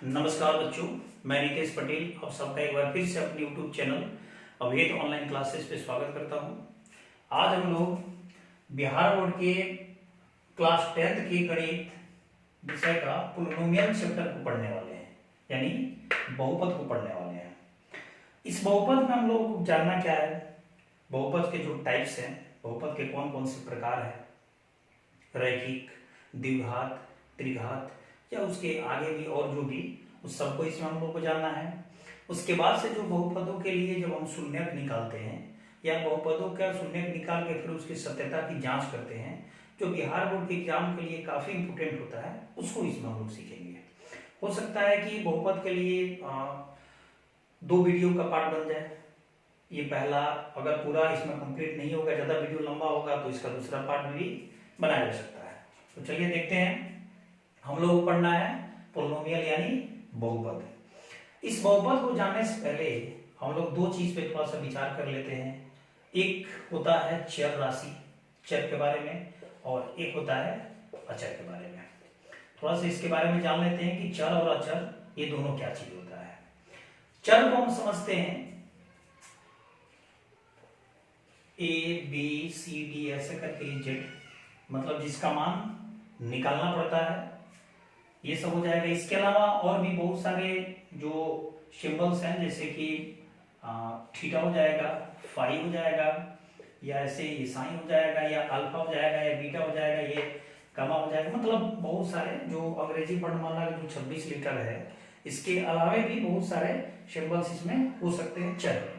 नमस्कार बच्चों, मैं नितेश पटेल आप सबका एक बार फिर से अपने YouTube चैनल अभेद ऑनलाइन क्लासेस पे स्वागत करता हूं। आज हम लोग बिहार बोर्ड के क्लास 10th के गणित विषय का पोलिनोमियल चैप्टर को पढ़ने वाले हैं, यानी बहुपद को पढ़ने वाले हैं। इस बहुपद में हम लोग को जानना क्या है, बहुपद के जो टाइप्स हैं, बहुपद के कौन कौन से प्रकार हैं, रैखिक, द्विघात, त्रिघात या उसके आगे भी और जो भी, उस सबको इसमें हम लोग को जानना है। उसके बाद से जो बहुपदों के लिए जब हम शून्यक निकालते हैं या बहुपदों का शून्यक निकाल के फिर उसकी सत्यता की जांच करते हैं, जो बिहार बोर्ड के एग्जाम के लिए काफी इंपोर्टेंट होता है, उसको इसमें हम लोग सीखेंगे। हो सकता है कि बहुपद के लिए 2 वीडियो का पार्ट बन जाए। ये पहला अगर पूरा इसमें कंप्लीट नहीं होगा, ज्यादा वीडियो लंबा होगा, तो इसका दूसरा पार्ट भी बनाया जा सकता है। तो चलिए देखते हैं। हम लोग को पढ़ना है पोलिनोमियल यानी बहुपद। इस बहुपद को जानने से पहले हम लोग 2 चीज पे थोड़ा सा विचार कर लेते हैं। एक होता है चर राशि, चर के बारे में, और एक होता है अचर के बारे में। थोड़ा सा इसके बारे में जान लेते हैं कि चर और अचर ये दोनों क्या चीज होता है। चर को हम समझते हैं ABCD ऐसे करके Z, मतलब जिसका मान निकालना पड़ता है, ये सब हो जाएगा। इसके अलावा और भी बहुत सारे जो सिंबल्स हैं, जैसे कि थीटा हो जाएगा, फाई हो जाएगा, या ऐसे ये साइन हो जाएगा, या अल्फा हो जाएगा, या बीटा हो जाएगा, ये गामा हो जाएगा। मतलब बहुत सारे जो अंग्रेजी वर्णमाला का जो 26 लीटर है, इसके अलावे भी बहुत सारे सिंबल्स इसमें हो सकते हैं चर में।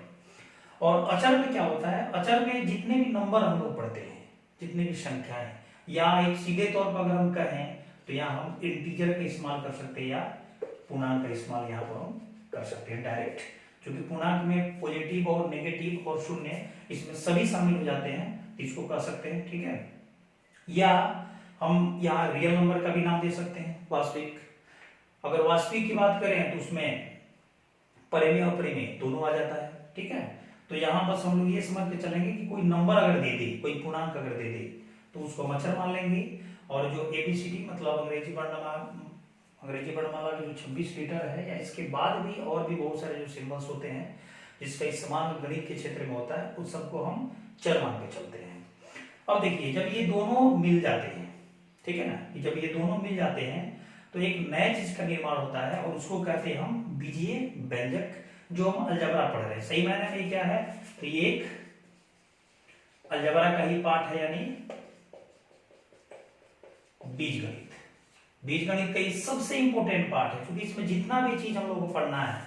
और अचर में क्या होता है, अचर में जितने भी नंबर हम लोग पढ़ते हैं, जितनी भी संख्याएं, या एक सीधे तौर पर अगर हम कहें तो यहाँ हम इंटीजर का इस्तेमाल कर सकते हैं या पूर्णांक का इस्तेमाल यहाँ पर हम कर सकते हैं डायरेक्ट, क्योंकि पूर्णांक में पॉजिटिव और नेगेटिव और शून्य इसमें सभी शामिल हो जाते हैं, इसको कर सकते हैं, ठीक है। या हम यहाँ रियल नंबर का भी नाम दे सकते हैं, वास्तविक। अगर वास्तविक की बात करें तो उसमें परिमेय और परिमेय दोनों आ जाता है, ठीक है। तो यहाँ बस हम लोग ये समझ के चलेंगे कि कोई नंबर अगर दे दे, कोई पूर्णांक अगर दे दे, तो उसको हम अचर मान लेंगे। और जो ABCD मतलब अंग्रेजी वर्णमाला के जो 26 लीटर है, या इसके बाद भी और भी बहुत सारे जो सिंबल्स होते हैं जिसका इस्तेमाल गणित के क्षेत्र में होता है, उस सबको हम चर मान के चलते हैं। अब देखिए, जब ये दोनों मिल जाते हैं, ठीक है ना, जब ये दोनों मिल जाते हैं तो एक नए चीज का निर्माण होता है, और उसको कहते हैं हम बीजीय व्यंजक, जो हम अलजेब्रा पढ़ रहे हैं। सही मायने में क्या है, तो ये एक अलजेब्रा का ही पार्ट है, यानी बीजगणित। बीजगणित का ये सबसे इंपॉर्टेंट पार्ट है, क्योंकि इसमें जितना भी चीज हम लोग को पढ़ना है,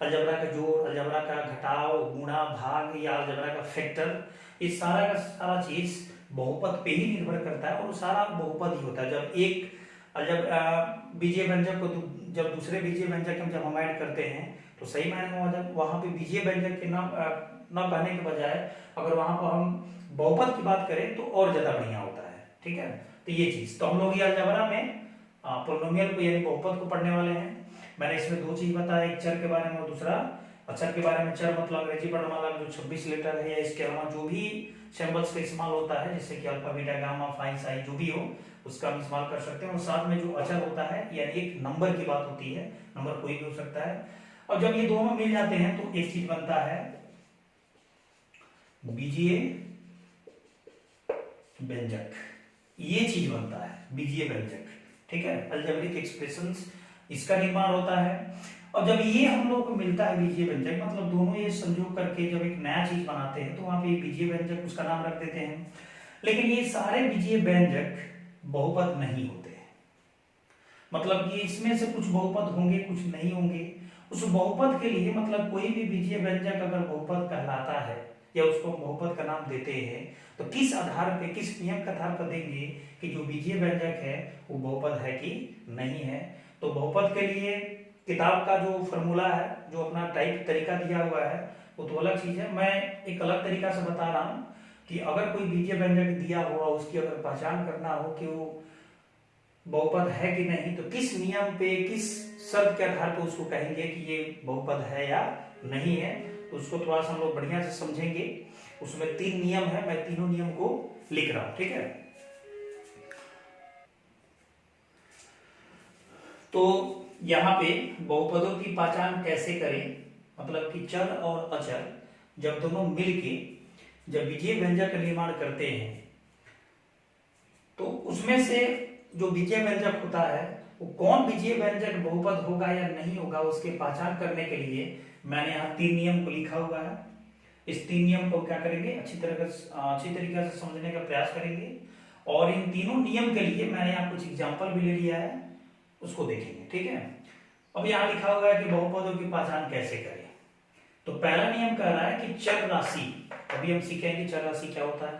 अलजेब्रा का जोड़, अलजेब्रा का घटाव, गुणा, भाग, या अलजेब्रा का फैक्टर, ये सारा का सारा चीज बहुपद पे ही निर्भर करता है, और सारा बहुपद ही होता है। जब एक बीजीय व्यंजक को जब दूसरे बीजीय व्यंजक में जब हम ऐड करते हैं, तो सही मायने में जब वहां पे बीजीय व्यंजक के न कहने के बजाय अगर वहां पर हम बहुपद की बात करें तो और ज्यादा बढ़िया होता है, ठीक है। तो ये चीज, तो हम लोग ये अलजेब्रा में पोलिनोमियल को यानी बहुपद को पढ़ने वाले हैं। मैंने इसमें 2 चीज बताया, एक चर के बारे में और दूसरा अचर के बारे में। चर मतलब अंग्रेजी वर्णमाला में जो 26 लेटर है, या इसके अलावा जो भी सिंबल्स का इस्तेमाल होता है, जैसे कि alpha, beta, gamma, phi, psi, जो भी हो, उसका हम इस्तेमाल कर सकते हैं। और साथ में जो अचर होता है, यानी एक नंबर की बात होती है, नंबर कोई भी हो सकता है। और जब ये दोनों मिल जाते हैं तो एक चीज बनता है बीजीय व्यंजक, ये चीज बनता है बीजीय व्यंजक, ठीक है। अलजेब्रिक एक्सप्रेशंस, इसका निर्माण होता है। और जब ये हम लोग को मिलता है बीजीय व्यंजक, मतलब दोनों ये संयोग करके जब एक नया चीज बनाते हैं, तो वहां पे बीजीय व्यंजक उसका नाम रख देते हैं। लेकिन ये सारे बीजीय व्यंजक बहुपद नहीं होते हैं, मतलब कि इसमें से कुछ बहुपद होंगे, कुछ नहीं होंगे। उस बहुपद के लिए मतलब कोई भी बीजीय व्यंजक अगर बहुपद कहलाता है या उसको बहुपद का नाम देते हैं, तो किस आधार पे, किस नियम के आधार पर देंगे कि जो बीजीय व्यंजक है वो बहुपद है कि नहीं है। तो बहुपद के लिए किताब का जो फॉर्मूला है, जो अपना टाइप तरीका दिया हुआ है, वो तो अलग चीज है। मैं एक अलग तरीका से बता रहा हूँ कि अगर कोई बीजीय व्यंजक दिया हुआ, उसकी अगर पहचान करना हो कि वो बहुपद है कि नहीं, तो किस नियम पे, किस शर्त के आधार पर उसको कहेंगे कि ये बहुपद है या नहीं है, तो उसको थोड़ा सा हम लोग बढ़िया से समझेंगे। उसमें 3 नियम है, मैं तीनों नियम को लिख रहा हूं, ठीक है। तो यहाँ पे बहुपदों की पहचान कैसे करें, मतलब कि चर और अचर जब दोनों मिलके जब विजय व्यंजक का निर्माण करते हैं तो उसमें से जो विजय व्यंजक होता है वो कौन विजय व्यंजक बहुपद होगा या नहीं होगा, उसकी पहचान करने के लिए मैंने यहाँ 3 नियम को लिखा हुआ है। इस 3 नियम को क्या करेंगे, अच्छी तरीके से समझने का प्रयास करेंगे और इन तीनों नियम के लिए मैंने यहाँ कुछ एग्जाम्पल भी ले लिया है, उसको देखेंगे। ठीक है, अब यहाँ लिखा हुआ है कि बहुपदों की पहचान कैसे करें। तो पहला नियम कह रहा है कि चर राशि, अभी हम सीखेंगे चर राशि क्या होता है।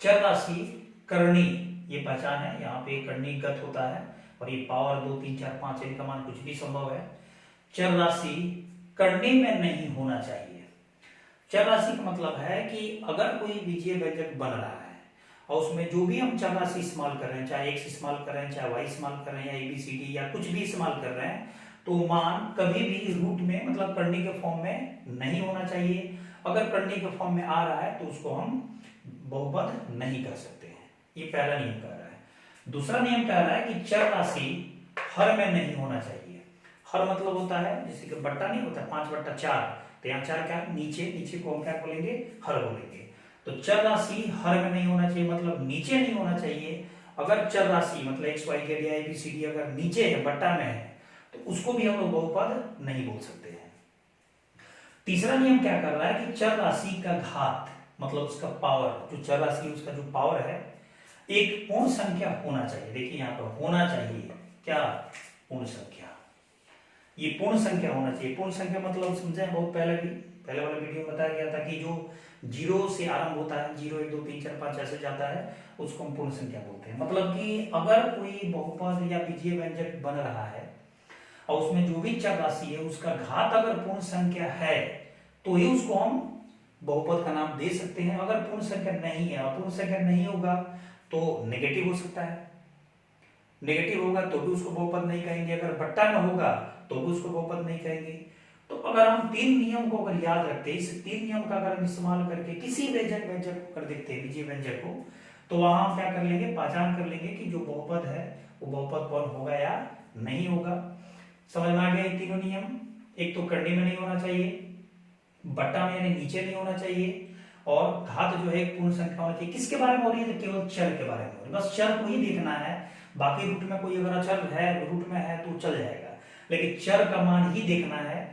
चर राशि करणी, ये पहचान है, यहाँ पे करणीगत होता है और ये पावर 2 3 4 5 इनका मान कुछ भी संभव है। चर राशि करणी में नहीं होना चाहिए। चर राशि का मतलब है कि अगर कोई बीजीय व्यंजक बन रहा है और उसमें जो भी हम चर राशि इस्तेमाल कर रहे हैं, चाहे x इस्तेमाल कर रहे हैं, चाहे y इस्तेमाल कर रहे हैं, या ABCD या कुछ भी इस्तेमाल कर रहे हैं, तो मान कभी भी रूट में मतलब करनी के फॉर्म में नहीं होना चाहिए। अगर करनी के फॉर्म में आ रहा है तो उसको हम बहुपद नहीं कर सकते हैं। ये पहला नियम कह रहा है। दूसरा नियम कह रहा है कि चर राशि हर में नहीं होना चाहिए। हर मतलब होता है जैसे कि बट्टा नहीं होता 5/4, तो यहाँ 4 क्या, नीचे को हम क्या बोलेंगे, हर बोलेंगे। तो चर राशि हर में नहीं होना चाहिए, मतलब नीचे नहीं होना चाहिए। अगर चर राशि मतलब x y z या ABCD अगर नीचे है, बट्टा में है, तो उसको भी हम लोग बहुपद नहीं बोल सकते हैं। तीसरा नियम क्या कर रहा है कि चर राशि का घात मतलब उसका पावर, जो चर राशि उसका जो पावर है एक पूर्ण संख्या होना चाहिए। देखिए यहाँ पर होना चाहिए क्या, पूर्ण संख्या। ये पूर्ण संख्या होना चाहिए। पूर्ण संख्या मतलब समझे बहुत पहले वाले वीडियो में बताया गया था कि जो 0 से आरंभ होता है, 0 1 2 3 4 5 ऐसे जाता है, उसको हम पूर्ण संख्या बोलते हैं। मतलब कि अगर कोई बहुपद या बीजीय व्यंजक बन रहा है और उसमें जो भी चर राशि है उसका घात अगर पूर्ण संख्या है तो ही उसको हम बहुपद का नाम दे सकते हैं। अगर पूर्ण संख्या नहीं है, और पूर्ण संख्या नहीं होगा तो नेगेटिव हो सकता है, नेगेटिव होगा तो भी उसको बहुपद नहीं कहेंगे। अगर बट्टा में होगा तो भी उसको बहुपद नहीं कहेंगे। तो अगर हम 3 नियम को अगर याद रखते हैं, इस 3 नियम का अगर हम इस्तेमाल करके किसी व्यंजक को कर देखते हैं, बीजीय व्यंजक को, तो वहां हम क्या कर लेंगे, पहचान कर लेंगे कि जो बहुपद है वो बहुपद कौन होगा या नहीं होगा। समझ में आ गया ये तीनों नियम। एक तो करनी में नहीं होना चाहिए, बट्टा में यानी नीचे नहीं होना चाहिए, और घात जो है पूर्ण संख्या होना चाहिए। किसके बारे में हो रही है, तो केवल चर के बारे में हो रही है। बस चर को ही देखना है, बाकी रूट में कोई अगर अचर है, रूट में है तो चल जाएगा, लेकिन चर का मान ही देखना है।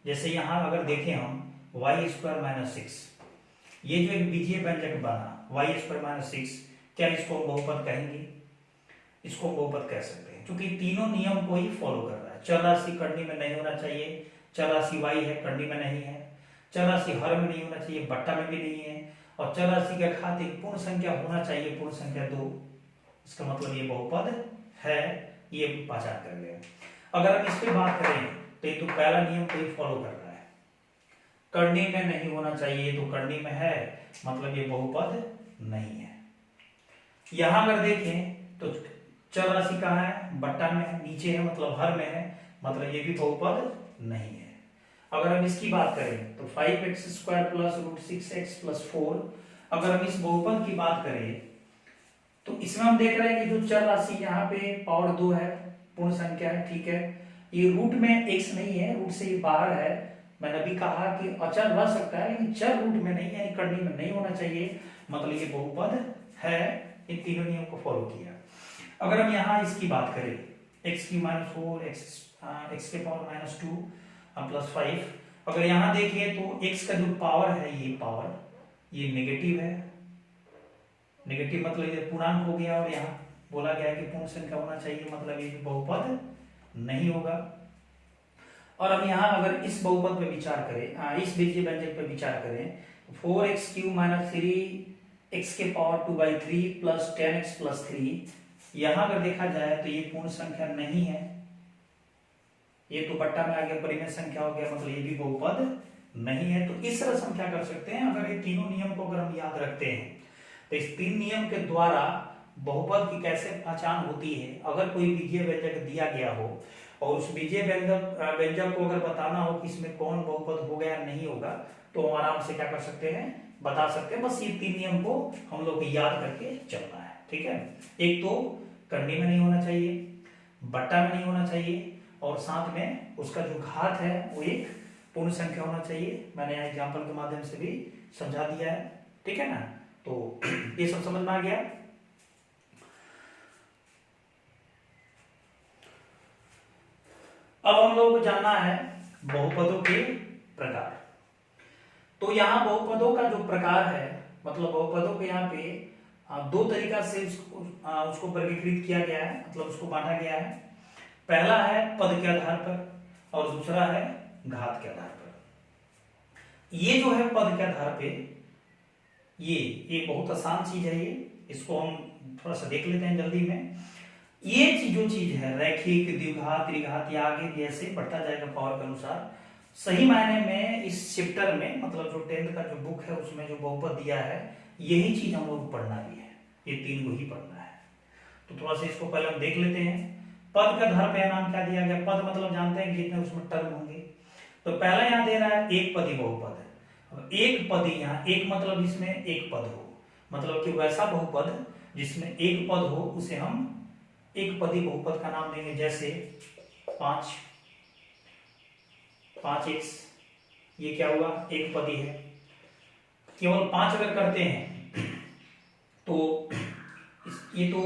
जैसे यहां अगर देखें हम y² - 6, ये जो एक बीजीय व्यंजक बना y² - 6, क्या इसको हम बहुपद कहेंगे? इसको बहुपद कह सकते हैं, क्योंकि तीनों नियम को ही फॉलो कर रहा है। चर राशि करनी में नहीं होना चाहिए, चर राशि y है करनी में नहीं है, चर राशि हर में नहीं होना चाहिए, बट्टा में भी नहीं है, और चर राशि का घात एक पूर्ण संख्या होना चाहिए, पूर्ण संख्या 2। इसका मतलब ये बहुपद है, ये पहचान कर ले। अगर हम इस पे बात करें तो ये तो पहला नियम को ही फॉलो कर रहा है। करनी में नहीं होना चाहिए, तो करनी में है, मतलब ये बहुपद नहीं है। यहां अगर देखें तो चर राशि कहाँ है, बट्टा में है, नीचे है मतलब हर में है, मतलब ये भी बहुपद नहीं है। अगर हम इसकी बात करें तो 5x² + √6x + 4, अगर हम इस बहुपद की बात करें तो इसमें हम देख रहे हैं कि जो चर राशि यहाँ पे पावर 2 है, पूर्ण संख्या है, ठीक है। ये रूट में x नहीं है, रूट से ये बाहर है। मैंने अभी कहा कि अचर रह सकता है लेकिन चर रूट में नहीं, यानी करनी में नहीं होना चाहिए, मतलब ये बहुपद है। इन तीनों नियम को फॉलो किया। अगर हम यहाँ इसकी बात करें x³ - 4 x के पावर -2 +5, अगर यहाँ देखिए तो x का जो पावर है, ये पावर ये नेगेटिव है। नेगेटिव मतलब ये पूर्णांक हो गया, और यहाँ बोला गया है कि पूर्ण संख्या होना चाहिए, मतलब ये बहुपद नहीं होगा। और हम यहाँ अगर इस बहुपद पे विचार करें, इस बीजीय व्यंजक पे विचार करें, 4x³ - 3x के पावर 2/3 + 10x + 3, यहाँ अगर देखा जाए तो ये पूर्ण संख्या नहीं है, ये तो बट्टा में आ गया, परिमेय संख्या हो गया, मतलब ये भी बहुपद नहीं है। तो इस तरह से हम क्या कर सकते हैं, अगर ये तीनों नियम को अगर हम याद रखते हैं तो इस 3 नियम के द्वारा बहुपद की कैसे पहचान होती है। अगर कोई बीजीय व्यंजक दिया गया हो और उस बीजीय व्यंजक को अगर बताना हो कि इसमें कौन बहुपद होगा या नहीं होगा, तो हम आराम से क्या कर सकते हैं, बता सकते हैं। बस ये 3 नियम को हम लोग याद करके चलना है, ठीक है। एक तो करनी में नहीं होना चाहिए, बट्टा में नहीं होना चाहिए, और साथ में उसका जो घात है वो एक पूर्ण संख्या होना चाहिए। मैंने यहाँ एग्जाम्पल के माध्यम से भी समझा दिया है, ठीक है ना। तो ये सब समझ में आ गया। अब हम लोग को जानना है बहुपदों के प्रकार। तो यहाँ बहुपदों का जो प्रकार है, मतलब बहुपदों के यहाँ पे दो तरीका से उसको वर्गीकृत किया गया है, मतलब उसको बांटा गया है। पहला है पद के आधार पर और दूसरा है घात के आधार पर। ये जो है पद के आधार पे, ये बहुत आसान चीज है। ये इसको हम थोड़ा सा देख लेते हैं जल्दी में। ये जो चीज है रैखिक, द्विघात, त्रिघात, या आगे भी ऐसे बढ़ता जाएगा पावर के अनुसार। सही मायने में इस चैप्टर में, मतलब जो 10th का जो बुक है उसमें जो बहुपद दिया है, यही चीज हम लोग पढ़ना भी है, ये 3 को ही पढ़ना है। तो थोड़ा सा इसको पहले हम देख लेते हैं। पद का आधार पे नाम क्या दिया गया? पद मतलब जानते हैं कितने उसमें टर्म होंगे। तो पहला यहाँ दे रहा है एक पदी बहुपद। अब एक पदी, यहाँ एक मतलब जिसमें एक पद हो, मतलब कि वैसा बहुपद जिसमें एक पद हो उसे हम एक पदी बहुपद का नाम देंगे। जैसे 5x, ये क्या हुआ? एक पदी है। केवल 5 अगर करते हैं तो ये तो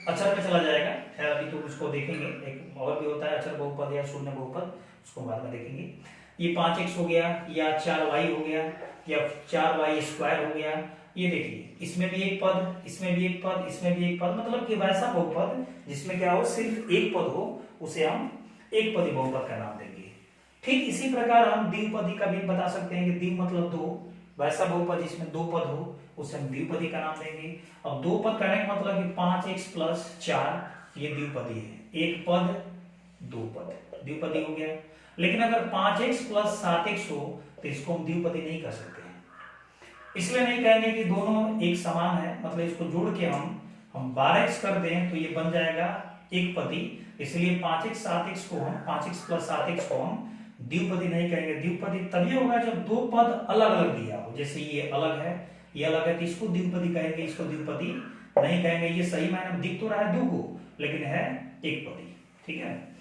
अक्षर में चला जाएगा। खैर अभी तो उसको देखेंगे, एक और भी होता है अक्षर बहुपद या शून्य बहुपद, उसको बाद में देखेंगे। ये 5x हो गया, या 4y हो गया, या 4y² हो गया। ये देखिए, इसमें भी एक पद, इसमें भी एक पद, इसमें भी एक पद, मतलब कि वैसा बहुपद जिसमें क्या हो, सिर्फ एक पद हो, उसे हम एक पदी बहुपद का नाम देंगे। ठीक इसी प्रकार हम द्विपदी का भी बता सकते हैं कि द्वि मतलब दो, वैसा बहुपद जिसमें दो पद हो उसे हम द्विपदी का नाम देंगे। अब दो पद कहने का मतलब कि 5x + 4 ये द्विपदी है। एक पद दो पद द्विपदी हो गया। लेकिन अगर 5x + 7x हो तो इसको हम द्विपदी नहीं कर सकते हैं। इसलिए नहीं कहेंगे कि दोनों एक समान है, मतलब इसको जोड़ के हम 12x कर दें तो ये बन जाएगा एक पदी। इसलिए 5x 7x को हम 5x + 7x को हम द्विपदी नहीं कहेंगे। द्विपदी तभी होगा जब दो पद अलग अलग दिया हो। जैसे ये अलग है, ये अलग है, तो इसको द्विपदी कहेंगे, इसको द्विपदी नहीं कहेंगे। ये सही मायने में दिख तो रहा है दो को, लेकिन है एक पदी, ठीक है।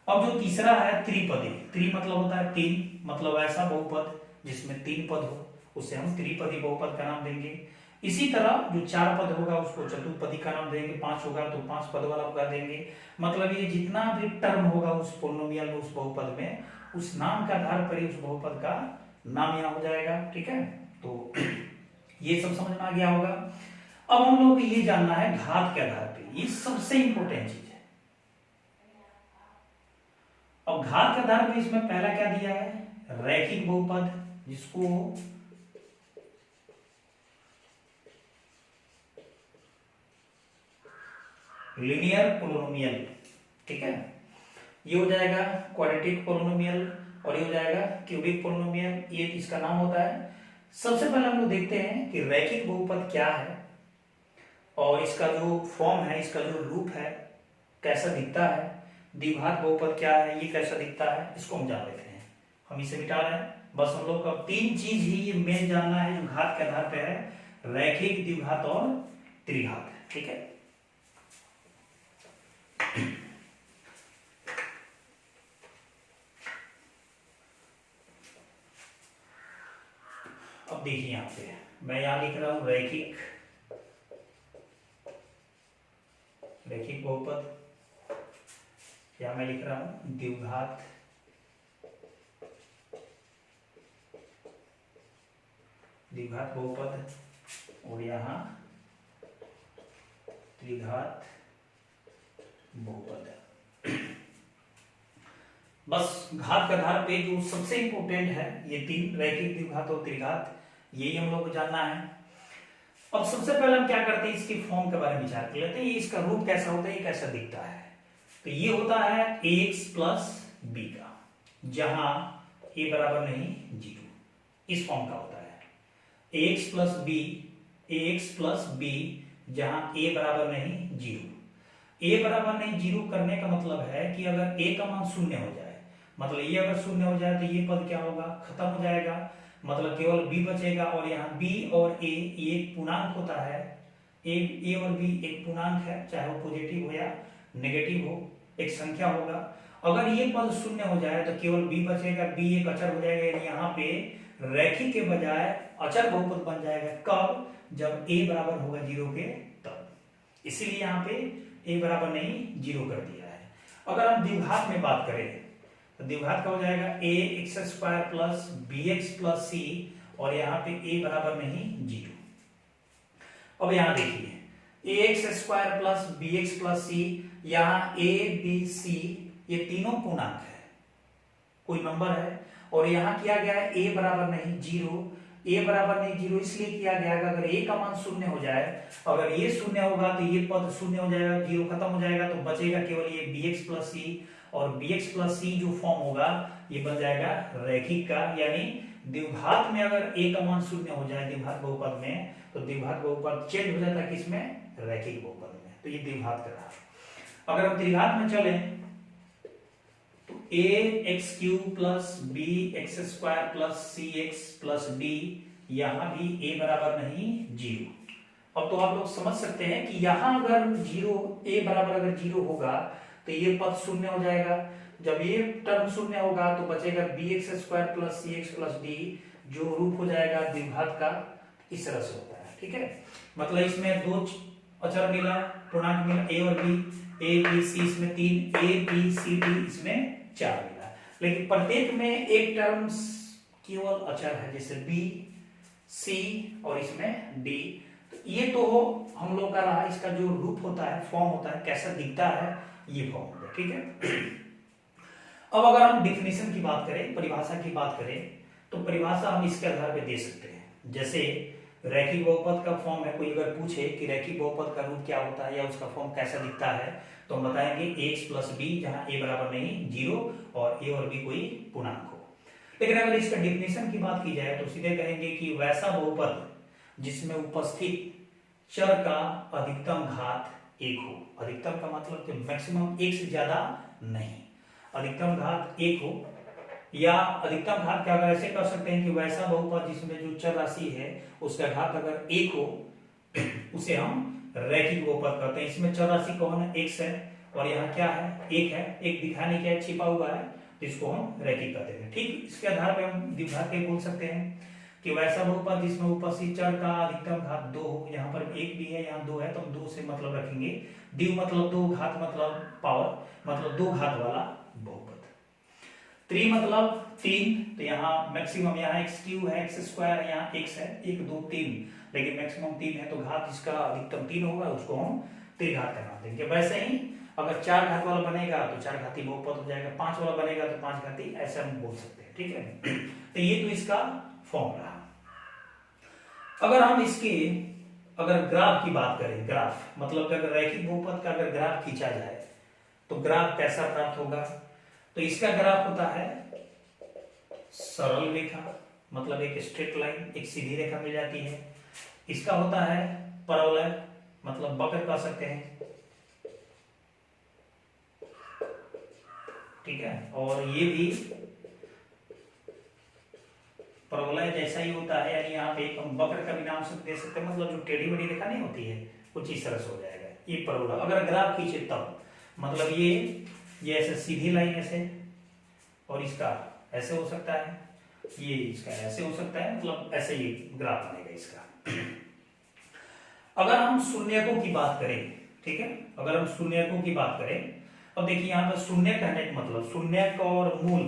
अब जो तीसरा है त्रिपदी। त्रि मतलब होता है तीन, मतलब ऐसा बहुपद जिसमें 3 पद हो उसे हम त्रिपदी बहुपद का नाम देंगे। इसी तरह जो 4 पद होगा उसको चतुर्पदी का नाम देंगे, 5 होगा तो 5 पद वाला कर देंगे। मतलब ये जितना भी टर्म होगा उस पोलिनोमियल में, उस बहुपद में, उस नाम के आधार पर ही उस बहुपद का नाम यहाँ हो जाएगा, ठीक है। तो ये सब समझ में आ गया होगा। अब हम लोग को ये जानना है घात के आधार पे, ये सबसे इंपॉर्टेंट चीज है। अब घात के आधार पे इसमें पहला क्या दिया है? रैखिक बहुपद, जिसको लीनियर पोलिनोमियल, ठीक है। ये हो जाएगा क्वाड्रेटिक पोलिनोमियल और ये हो जाएगा क्यूबिक पोलिनोमियल, ये इसका नाम होता है। सबसे पहले हम लोग देखते हैं कि रैखिक बहुपद क्या है और इसका जो फॉर्म है, इसका जो रूप है कैसा दिखता है। द्विघात बहुपद क्या है, ये कैसा दिखता है, इसको हम जान लेते हैं। हम इसे मिटा रहे हैं। बस हम लोग का 3 चीज ही ये मेन जानना है जो घात के आधार पर है, रैखिक, द्विघात और त्रिघात, ठीक है। अब देखिए यहां पे मैं यहां लिख रहा हूं रैखिक बहुपद, या मैं लिख रहा हूं द्विघात बहुपद, और यहां त्रिघात बहुपद। बस घात के आधार पे जो सबसे इंपॉर्टेंट है ये 3, रैखिक, द्विघात और त्रिघात, यही हम लोग को जानना है। अब सबसे पहले हम क्या करते हैं, इसकी फॉर्म के बारे में विचार कर लेते हैं। ये इसका रूप कैसा होता है, ये कैसा दिखता है। तो ये होता है ax + b का, जहां a बराबर नहीं 0, इस फॉर्म का होता है। ax + b जहां a बराबर नहीं 0। a बराबर नहीं 0 करने का मतलब है कि अगर a का मान 0 हो जाए, मतलब ये अगर 0 हो जाए तो ये पद क्या होगा, खत्म हो जाएगा, मतलब केवल b बचेगा। और यहाँ b और a ये एक पूर्णांक होता है। a और b एक पूर्णांक है, चाहे वो पॉजिटिव हो या नेगेटिव हो, एक संख्या होगा। अगर ये पद शून्य हो जाए तो केवल b बचेगा, b एक अचर हो जाएगा, यानी यहाँ पे रैखिक के बजाय अचर बहुपद बन जाएगा। कब? जब a बराबर होगा 0 के तब। इसीलिए यहाँ पे a बराबर नहीं 0 कर दिया है। अगर हम द्विघात में बात करें तो द्विघात का हो जाएगा a x square plus b x plus c, और यहाँ पे a बराबर नहीं 0। अब यहाँ देखिए a x square plus b x plus c, यहाँ a b c ये तीनों पूर्णांक है, कोई नंबर है, और यहाँ किया गया है a बराबर नहीं 0। a बराबर नहीं 0 इसलिए किया गया है अगर a का मान शून्य हो जाए, अगर ये शून्य होगा तो ये पद शून्य हो जाएगा, 0 खत्म हो जाएगा, तो बचेगा केवल ये bx प्लस सी, और bx प्लस सी जो फॉर्म होगा ये बन जाएगा रैखिक का। यानी द्विघात में अगर a का मान शून्य हो जाए द्विघात बहुपद में, तो द्विघात बहुपद चेंज हो जाता है किसमें? रैखिक बहुपद में। तो ये द्विघात कर रहा। अगर हम त्रिघात में चले तो a x cube plus b x square plus c x plus d, यहां भी a बराबर नहीं 0। अब तो आप लोग समझ सकते हैं कि यहां अगर 0 a बराबर अगर 0 होगा तो ये पद शून्य हो जाएगा। जब ये टर्म शून्य होगा तो बचेगा B x square plus c x plus D, जो रूप हो जाएगा द्विघात का। इस तरह से होता है, ठीक है। मतलब इसमें दो अचर मिला, पूर्णांक मिला a और b, a b c इसमें 3, a b c d इसमें 4 मिला, लेकिन प्रत्येक में एक टर्म केवल अचर है, जैसे b c और इसमें d। तो ये तो हम लोग का रहा, इसका जो रूप होता है, फॉर्म होता है, कैसा दिखता है, ये फॉर्म होता है, ठीक है। अब अगर हम डिफिनेशन की बात करें, परिभाषा की बात करें, तो परिभाषा हम इसके आधार पे दे सकते हैं। जैसे रैखिक बहुपद का फॉर्म है, कोई अगर पूछे कि रैखिक बहुपद का रूप क्या होता है या उसका फॉर्म कैसा दिखता है, तो हम बताएंगे एक्स प्लस बी, जहां a बराबर नहीं 0 और a और b कोई पूर्णांक हो। लेकिन अगर इसका डिफिनेशन की बात की जाए तो सीधे कहेंगे कि वैसा बहुपद जिसमें उपस्थित चर का अधिकतम घात 1 हो। अधिकतम का मतलब कि मैक्सिमम 1 से ज्यादा नहीं, अधिकतम घात 1 हो। या अधिकतम घात क्या ऐसे कर सकते हैं कि वैसा बहुपद जिसमें जो चर राशि है उसका घात अगर 1 हो उसे हम रैखिक बहुपद कहते हैं। इसमें चर राशि कौन है? x है, और यहाँ क्या है? 1 है। 1 दिखाने क्या है? छिपा हुआ है, तो इसको हम रैखिक कहते हैं। ठीक, इसके आधार पर हम द्विघात के बोल सकते हैं कि वैसा बहुपद जिसमें उपस्थित चर का अधिकतम घात 2 हो। यहाँ पर 1 भी है, यहाँ 2 है, तो हम 2 से मतलब रखेंगे। द्वि मतलब 2, घात मतलब पावर, मतलब 2 घात वाला बहुपद। त्रि मतलब 3, तो यहाँ मैक्सिमम यहाँ एक्स क्यूब है, एक्स स्क्वायर है, यहाँ x है, 1 2 3, लेकिन मैक्सिमम 3 है, तो घात जिसका अधिकतम 3 होगा उसको हम त्रिघात का नाम देंगे। वैसे ही अगर 4 घात वाला बनेगा तो 4 घाती बहुपद हो जाएगा, 5 वाला बनेगा तो 5 घाती, ऐसे हम बोल सकते हैं, ठीक है। तो ये तो इसका फॉर्म रहा। अगर हम इसके अगर ग्राफ की बात करें, ग्राफ मतलब कि अगर रैखिक बहुपद का अगर ग्राफ खींचा जाए तो ग्राफ कैसा प्राप्त होगा? तो इसका ग्राफ होता है सरल रेखा, मतलब एक स्ट्रेट लाइन, एक सीधी रेखा मिल जाती है। इसका होता है परवलय, मतलब वक्र कह सकते हैं, ठीक है। और ये भी परवलय जैसा ही होता है, यानी यहाँ पे हम वक्र का भी नाम से दे सकते हैं, मतलब जो टेढ़ी मेढ़ी रेखा नहीं होती है कुछ इस तरह से हो जाएगा ये परवलय। अगर ग्राफ खींचे तब मतलब ये ऐसे सीधी लाइन ऐसे, और इसका ऐसे हो सकता है, ये इसका ऐसे हो सकता है, मतलब ऐसे ही ग्राफ बनेगा इसका। अगर हम शून्यकों की बात करें, ठीक है, अगर हम शून्यकों की बात करें, अब देखिए यहाँ पर शून्य कहने का मतलब शून्यक और मूल,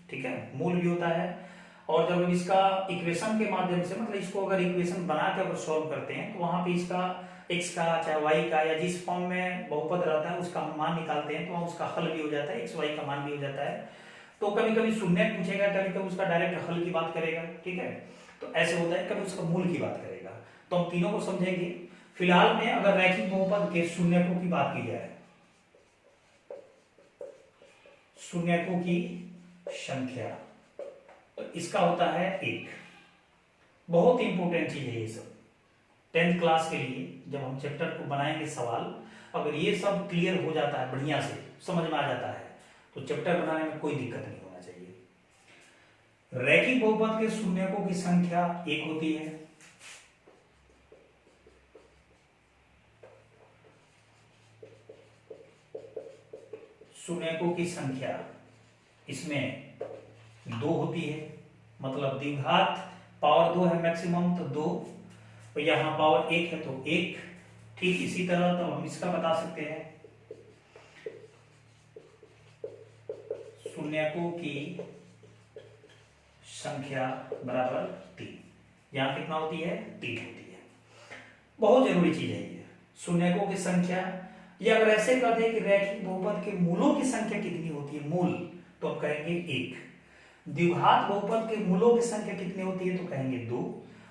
ठीक है, मूल भी होता है। और जब इसका इक्वेशन के माध्यम से, मतलब इसको अगर इक्वेशन बना के अगर सॉल्व करते हैं तो वहां पे इसका x का चाहे y का या जिस फॉर्म में बहुपद रहता है उसका हम मान निकालते हैं, तो वहां उसका हल भी हो जाता है, x y का मान भी हो जाता है। तो कभी कभी शून्य पूछेगा, कभी कभी उसका डायरेक्ट हल की बात करेगा, ठीक है, तो ऐसे होता है, कभी उसका मूल की बात करेगा। तो हम तीनों को समझेंगे। फिलहाल में अगर रैखिक बहुपद के शून्यकों की बात की जाए, शून्यकों की संख्या, तो इसका होता है 1। बहुत इंपॉर्टेंट चीज है ये सब 10th क्लास के लिए। जब हम चैप्टर को बनाएंगे सवाल, अगर ये सब क्लियर हो जाता है, बढ़िया से समझ में आ जाता है, तो चैप्टर बनाने में कोई दिक्कत नहीं होना चाहिए। रैखिक बहुपद के शून्यकों की संख्या 1 होती है। शून्यकों की संख्या इसमें 2 होती है, मतलब द्विघात पावर 2 है मैक्सिमम, तो 2, तो यहाँ पावर 1 है तो 1। ठीक इसी तरह तो हम इसका बता सकते हैं, शून्यकों की संख्या बराबर 3। यहाँ कितना होती है? 3 होती है। बहुत जरूरी चीज है ये, शून्यकों की संख्या। ये अगर ऐसे कर दे कि रैखिक बहुपद के मूलों की संख्या कितनी होती है, मूल, तो हम कहेंगे 1। द्विघात बहुपद के मूलों की संख्या कितनी होती है, तो कहेंगे 2।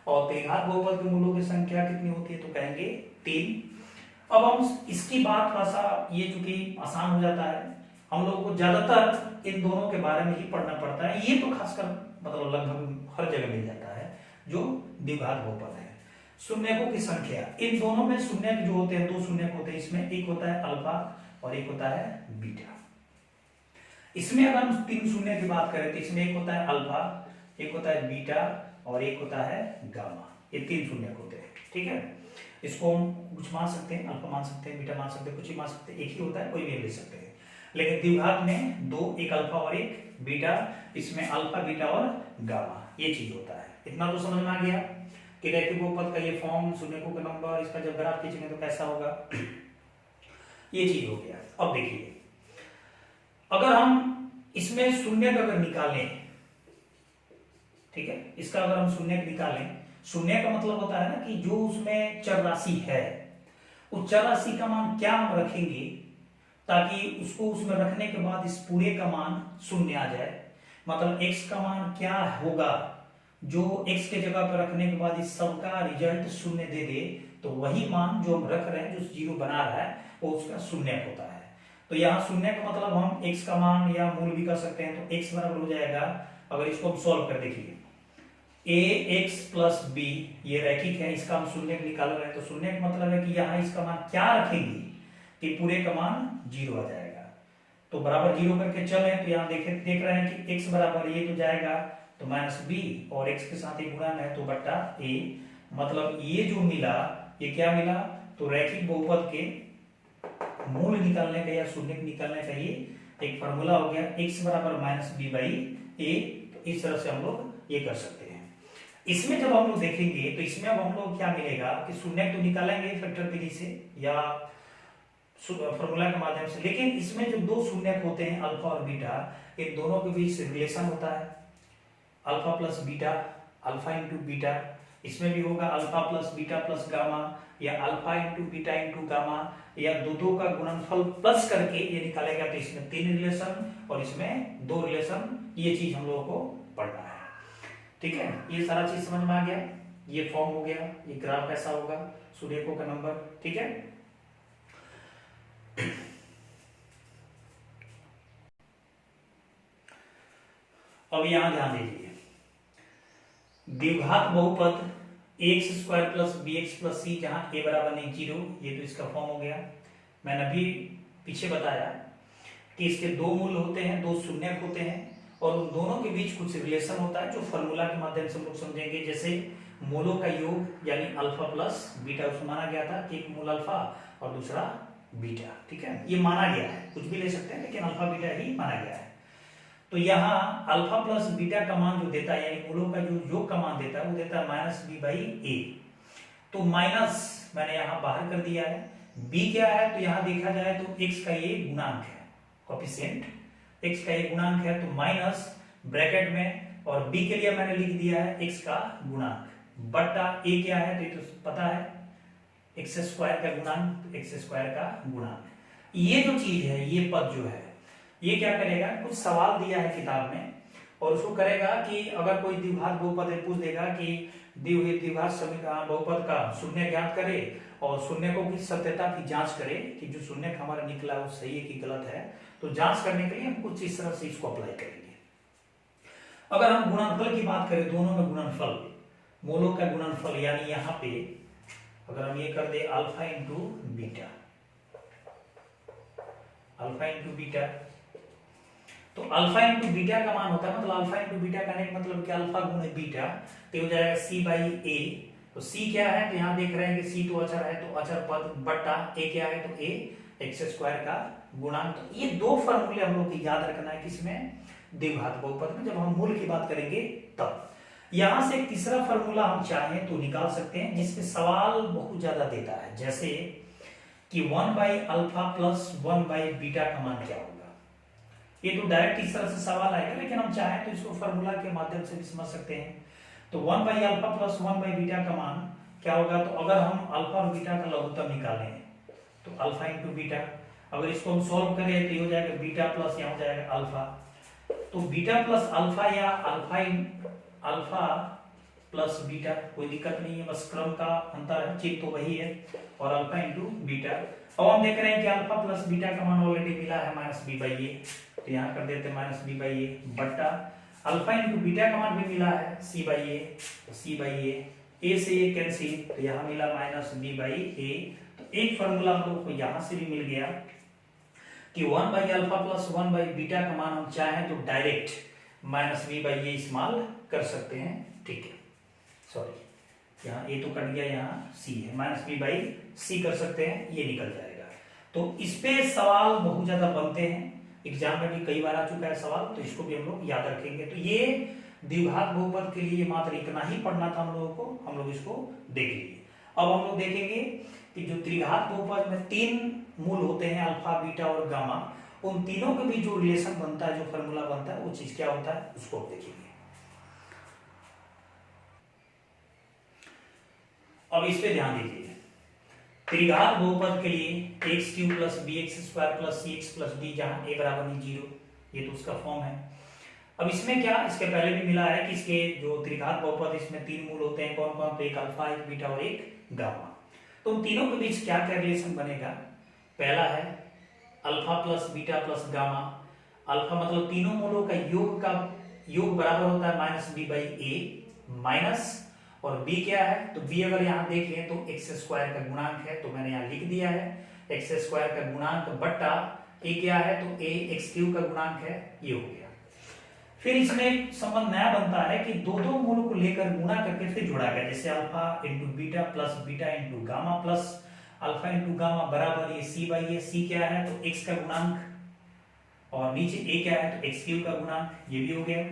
और त्रिघात बहुपद के मूलों की संख्या कितनी होती है, तो कहेंगे 3। अब हम इसकी बात थोड़ा सा, ये चूंकि आसान हो जाता है, हम लोगों को ज्यादातर इन दोनों के बारे में ही पढ़ना पड़ता है। ये तो खासकर मतलब लगभग हर जगह मिल जाता है, जो द्विघात बहुपद है। शून्यकों की संख्या, इन दोनों में शून्यक जो होते हैं, 2 शून्यक होते हैं, इसमें एक होता है अल्फा और एक होता है बीटा। इसमें अगर हम 3 शून्य की बात करें तो इसमें एक होता है अल्फा, एक होता है बीटा और एक होता है गामा। ये 3 शून्यक होते हैं, ठीक है। इसको हम कुछ मान सकते हैं, अल्फा मान सकते हैं, बीटा मान सकते हैं, कुछ ही मान सकते हैं, एक ही होता है, कोई भी ले सकते हैं। लेकिन द्विघात में 2, एक अल्फा और एक बीटा, इसमें अल्फा बीटा और गामा, ये चीज होता है। इतना तो समझ में आ गया कि रैखिक बहुपद का ये फॉर्म, शून्यकों का नंबर, इसका जब ग्राफ खींचेंगे तो कैसा होगा, ये चीज हो गया। अब देखिए, अगर हम इसमें शून्यक अगर निकालें, ठीक है, इसका अगर हम शून्यक निकालें, शून्य का मतलब होता है ना कि जो उसमें चर राशि है, उस चर राशि का मान क्या हम रखेंगे ताकि उसको उसमें रखने के बाद इस पूरे का मान शून्य आ जाए। मतलब x का मान क्या होगा जो x के जगह पर रखने के बाद इस सब का रिजल्ट शून्य दे दे, तो वही मान जो हम रख रहे हैं, जो 0 बना रहा है, वो उसका शून्य होता है। तो यहाँ शून्य का मतलब हम x का मान या मूल भी कर सकते हैं, तो x बराबर हो जाएगा, अगर इसको हम सॉल्व कर देखिए, ax प्लस b, ये रैखिक है, इसका हम शून्य निकाल रहे हैं, तो शून्य का मतलब है कि यहाँ इसका मान क्या रखेंगे कि पूरे का मान 0 आ जाएगा। तो बराबर 0 करके चल रहे हैं, तो यहाँ देख रहे हैं कि x बराबर ये तो जाएगा तो -b, और x के साथ एक गुणन है तो बट्टा a, मतलब ये जो मिला, ये क्या मिला, तो रैखिक बहुपद के मूल निकालने का या शून्य निकालने का ये एक फॉर्मूला हो गया, x बराबर -b/a। तो इस तरह से हम लोग ये कर सकते हैं। इसमें जब हम लोग देखेंगे तो इसमें अब हम लोग क्या मिलेगा कि शून्य तो निकालेंगे फैक्टर विधि से या फॉर्मूला के माध्यम से, लेकिन इसमें जो 2 शून्यक होते हैं अल्फा और बीटा, इन दोनों के बीच रिलेशन होता है alpha plus beta, alpha into beta. इसमें भी होगा alpha plus beta plus gamma, या alpha into beta into gamma, या दो का गुणनफल प्लस करके ये निकालेगा, तो इसमें 3 रिलेशन और इसमें 2 रिलेशन। ये चीज हम लोगों को पढ़ना है, ठीक है। ये सारा चीज समझ में आ गया, ये फॉर्म हो गया, ये ग्राफ कैसा होगा, शून्यकों का नंबर, ठीक है। अब यहां ध्यान दीजिए, द्विघात बहुपद ax² plus bx plus c, जहां a बराबर नहीं 0, ये तो इसका फॉर्म हो गया। मैंने अभी पीछे बताया कि इसके 2 मूल होते हैं, 2 शून्यक होते हैं, और उन दोनों के बीच कुछ रिलेशन होता है जो फॉर्मूला के माध्यम से हम लोग समझेंगे। जैसे मूलों का योग यानी अल्फा प्लस बीटा, उसमें माना गया था कि एक मूल अल्फा और दूसरा बीटा, ठीक है, ये माना गया है, कुछ भी ले सकते हैं लेकिन अल्फा बीटा ही माना गया है। तो यहाँ अल्फा प्लस बीटा का मान जो देता है, यानी मूलों का जो योग का मान देता है, वो देता है -b/a। तो माइनस मैंने यहाँ बाहर कर दिया है, b क्या है, तो यहाँ देखा जाए तो x का ये गुणांक है, कोएफिशिएंट x का ये गुणांक है, तो माइनस ब्रैकेट में, और b के लिए मैंने लिख दिया है x का गुणांक, बट्टा a क्या है, तो ये तो पता है x² का गुणांक, x² का गुणांक। ये जो चीज है, ये पद जो है, ये क्या करेगा, कुछ सवाल दिया है किताब में, और उसको करेगा कि अगर कोई द्विघात बहुपद पूछ देगा कि द्विघात बहुपद का शून्य ज्ञात करे और शून्यकों की सत्यता की जांच करे कि जो शून्य हमारा निकला वो सही है कि गलत है, तो जांच करने के लिए हम कुछ इस तरह से इसको अप्लाई करेंगे। अगर हम गुणनफल की बात करें, दोनों में गुणनफल, मूलों का गुणनफल, यानी यहाँ पे अगर हम ये कर दे alpha into beta, alpha into beta, तो अल्फा इंटू बीटा का मान होता है, मतलब अल्फा इंटू बीटा का मतलब क्या, अल्फा गुणे बीटा, तो हो जाएगा c/a। तो c क्या है, तो यहाँ देख रहे हैं कि c तो अचर है, तो अचर पद, बट्टा a क्या है, तो a x² का गुणांक। तो ये दो फॉर्मूले हम लोग को याद रखना है किसमें, द्विघात बहुपद में, जब हम मूल की बात करेंगे तब। यहां से एक तीसरा फॉर्मूला हम चाहें तो निकाल सकते हैं जिसमें सवाल बहुत ज्यादा देता है, जैसे कि 1/अल्फा प्लस 1/बीटा का मान क्या होगा। ये तो डायरेक्ट इस तरह से सवाल आएगा, लेकिन हम चाहें तो इसको फॉर्मूला के माध्यम से भी समझ सकते हैं। तो 1/अल्फा प्लस 1/बीटा का मान क्या होगा, तो अगर हम अल्फा और बीटा का लघुत्तम निकालें तो अल्फा इंटू बीटा, अगर इसको हम सॉल्व करें तो ये हो जाएगा बीटा प्लस यहाँ हो जाएगा अल्फा। तो बीटा प्लस अल्फा या अल्फा प्लस बीटा, कोई दिक्कत नहीं है, बस क्रम का अंतर है, चिन्ह तो वही है, और अल्फा इंटू बीटा। अब हम देख रहे हैं कि अल्फा प्लस बीटा का मान ऑलरेडी मिला है -b/a, तो यहाँ कर देते हैं -b/a बट्टा अल्फा इंटू बीटा का मान भी मिला है c/a, तो c/a, a से a कैंसिल, तो यहाँ मिला -b/a। तो एक फॉर्मूला हम लोग को यहाँ से भी मिल गया कि 1/अल्फा प्लस 1/बीटा का मान हम चाहें तो डायरेक्ट -b/a इस्तेमाल कर सकते हैं। ठीक है, सॉरी यहाँ a तो कट गया, यहाँ c है, -b/c कर सकते हैं, ये निकल जाएगा। तो इस पे सवाल बहुत ज्यादा बनते हैं, एग्जाम में भी कई बार आ चुका है सवाल, तो इसको भी हम लोग याद रखेंगे। तो ये द्विघात बहुपद के लिए मात्र इतना ही पढ़ना था हम लोगों को, हम लोग इसको देख लीजिए। अब हम लोग देखेंगे कि जो त्रिघात बहुपद में 3 मूल होते हैं, अल्फा बीटा और गामा, उन तीनों के भी जो रिलेशन बनता है, जो फॉर्मूला बनता है, वो चीज क्या होता है उसको देखेंगे। अब इस पे ध्यान दीजिए, त्रिघात बहुपद के लिए x³ plus bx² plus cx plus d, जहां a बराबर 0, ये तो उसका फॉर्म है। अब इसमें क्या, इसके पहले भी मिला है कि इसके जो त्रिघात बहुपद, इसमें 3 मूल होते हैं, कौन कौन, तो एक अल्फा, एक बीटा और एक गामा। तो उन तीनों के बीच क्या क्या रिलेशन बनेगा, पहला है alpha plus beta plus gamma. Alpha मतलब तीनों मूलों का योग बराबर होता है -b/a माइनस, और b क्या है, तो b अगर यहाँ देख लें तो x² का गुणांक है, तो मैंने यहाँ लिख दिया है x² का गुणांक बट्टा a क्या है, तो a x³ का गुणांक है, ये हो गया। फिर इसमें संबंध नया बनता है कि दो मूलों को लेकर गुणा करके फिर जोड़ा गया, जैसे alpha into beta plus beta into gamma plus alpha into gamma बराबर ये c/a, c क्या है, तो x का गुणांक, और नीचे a क्या है, तो x³ का गुणांक, ये भी हो गया।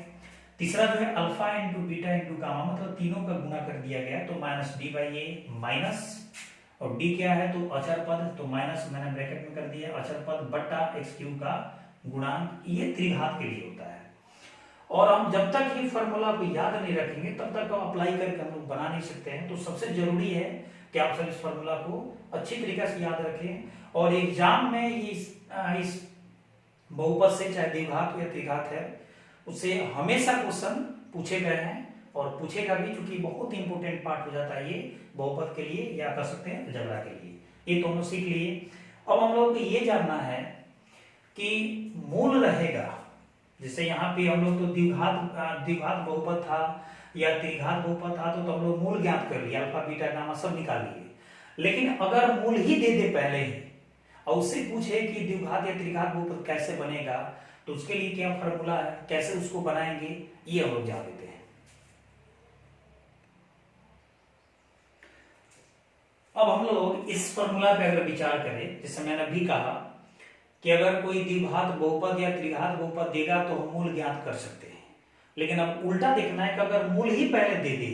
तीसरा जो है alpha into beta into gamma, मतलब तीनों का गुणा कर दिया गया, तो -d/a माइनस, और d क्या है, तो अचर पद, तो माइनस मैंने ब्रैकेट में कर दिया अचर पद बट्टा x³ का गुणांक, ये त्रिघात के लिए होता है। और हम जब तक ये फॉर्मूला को याद नहीं रखेंगे तब तक हम अप्लाई करके हम लोग बना नहीं सकते हैं। तो सबसे जरूरी है कि आप सब इस फॉर्मूला को अच्छी तरीके से याद रखें, और एग्जाम में इस बहुपद से, चाहे द्विघात या त्रिघात है, उससे हमेशा क्वेश्चन पूछे गए हैं, और पूछेगा भी, क्योंकि बहुत इंपॉर्टेंट पार्ट हो जाता है ये बहुपद के लिए, या कह सकते हैं अलजेब्रा के लिए। ये तो हम लोग सीख लिए। अब हम लोग को ये जानना है कि मूल रहेगा, जैसे यहाँ पे हम लोग तो द्विघात बहुपद था या त्रिघात बहुपद था, तो हम लोग मूल ज्ञात कर लिए, अल्फा बीटा गामा सब निकाल लिए। लेकिन अगर मूल ही दे दे पहले ही, और उससे पूछे कि द्विघात या त्रिघात बहुपद कैसे बनेगा, तो उसके लिए क्या फॉर्मूला है, कैसे उसको बनाएंगे, ये हम लोग जान लेते हैं। अब हम लोग इस फॉर्मूला पे अगर विचार करें, जैसे मैंने अभी कहा कि अगर कोई द्विघात बहुपद या त्रिघात बहुपद देगा तो हम मूल ज्ञात कर सकते हैं। लेकिन अब उल्टा देखना है कि अगर मूल ही पहले दे दे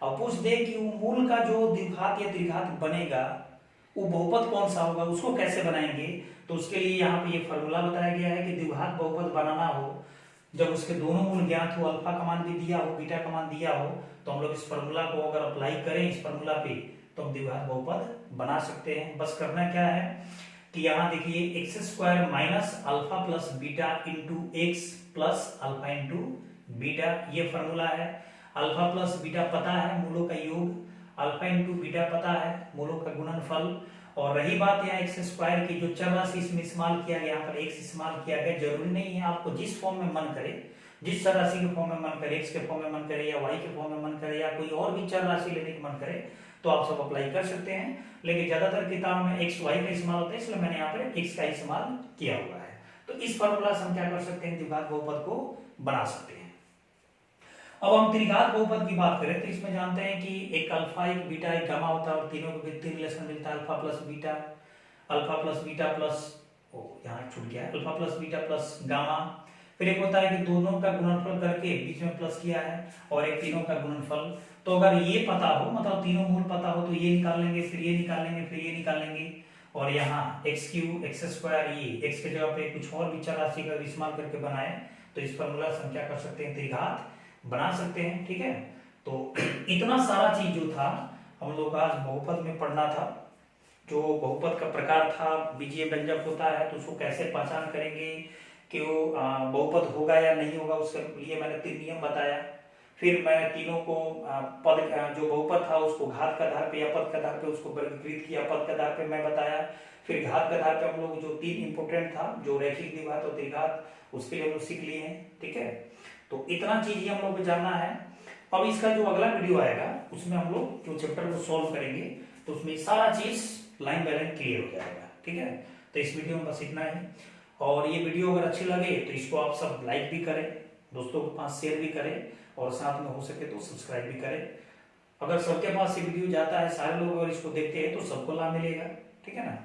और पूछ दे कि वो मूल का जो द्विघात या त्रिघात बनेगा वो बहुपद कौन सा होगा, उसको कैसे बनाएंगे, तो उसके लिए यहाँ पे ये फॉर्मूला बताया गया है कि द्विघात बहुपद बनाना हो, जब उसके दोनों मूल ज्ञात हो, अल्फा का मान भी दिया हो, बीटा का मान दिया हो, तो हम लोग इस फॉर्मूला को अगर अप्लाई करें इस फॉर्मूला पे, तो हम द्विघात बहुपद बना सकते हैं। बस करना क्या है कि यहाँ देखिए x² minus alpha plus beta into x plus alpha into beta, ये फॉर्मूला है। अल्फा प्लस बीटा पता है मूलों का योग, अल्फा इंटू बीटा पता है मूलों का गुणनफल। और रही बात यहाँ x² की, जो चर राशि इसमें इस्तेमाल किया गया, यहाँ पर x इस्तेमाल किया गया, जरूरी नहीं है आपको जिस फॉर्म में मन करे, जिस चर राशि के फॉर्म में मन करे, x के फॉर्म में मन करे या y के फॉर्म में मन करे या कोई और भी चर राशि लेने के मन करे, तो आप सब अप्लाई कर सकते हैं। लेकिन ज्यादातर किताब में x y का इस्तेमाल होता है, इसलिए मैंने यहाँ पर x का इस्तेमाल किया हुआ है। तो इस फॉर्मूला से हम क्या कर सकते हैं, द्विघात बहुपद को बना सकते हैं। अब हम त्रिघात बहुपद की बात करें तो इसमें जानते हैं कि एक अल्फा, एक बीटा, एक गामा होता है, और तीनों के बीच 3 रिलेशन मिलता है, अल्फा प्लस बीटा प्लस यहाँ छूट गया, alpha plus beta plus gamma. फिर एक होता है कि दोनों का गुणनफल करके बीच में प्लस किया है, और एक तीनों का गुणनफल। तो अगर ये पता हो, मतलब तीनों मूल पता हो, तो ये निकाल लेंगे, फिर ये निकाल लेंगे, फिर ये निकाल लेंगे। और यहाँ एक्स क्यू एक्स स्क्वायर, ये एक्स के जगह पे कुछ और भी चर राशि का इस्तेमाल करके बनाए तो इस फॉर्मूला से हम क्या कर सकते हैं, त्रिघात बना सकते हैं। ठीक है, तो इतना सारा चीज जो था हम लोग आज बहुपद में पढ़ना था। जो बहुपद का प्रकार था, बीजीय व्यंजक होता है, तो उसको कैसे पहचान करेंगे कि वो बहुपद होगा या नहीं होगा, उसके लिए मैंने 3 नियम बताया। फिर मैं तीनों को पद जो बहुपद था उसको घात के आधार पे या पद के आधार पे उसको वर्गीकृत किया, पद के आधार पे मैं बताया। फिर घात के आधार पे हम लोग जो 3 इंपोर्टेंट था, जो रैखिक द्विघात और त्रिघात, उसके लिए हम लोग सीख लिए हैं। ठीक है, तो इतना चीज ही हम लोग को जानना है। अब इसका जो अगला वीडियो आएगा उसमें हम लोग जो चैप्टर को सॉल्व करेंगे, तो उसमें सारा चीज लाइन बाय लाइन क्लियर हो जाएगा। ठीक है, तो इस वीडियो में बस इतना ही। और ये वीडियो अगर अच्छी लगे तो इसको आप सब लाइक भी करें, दोस्तों के पास शेयर भी करें, और साथ में हो सके तो सब्सक्राइब भी करें। अगर सबके पास ये वीडियो जाता है, सारे लोग अगर इसको देखते हैं तो सबको लाभ मिलेगा। ठीक है ना।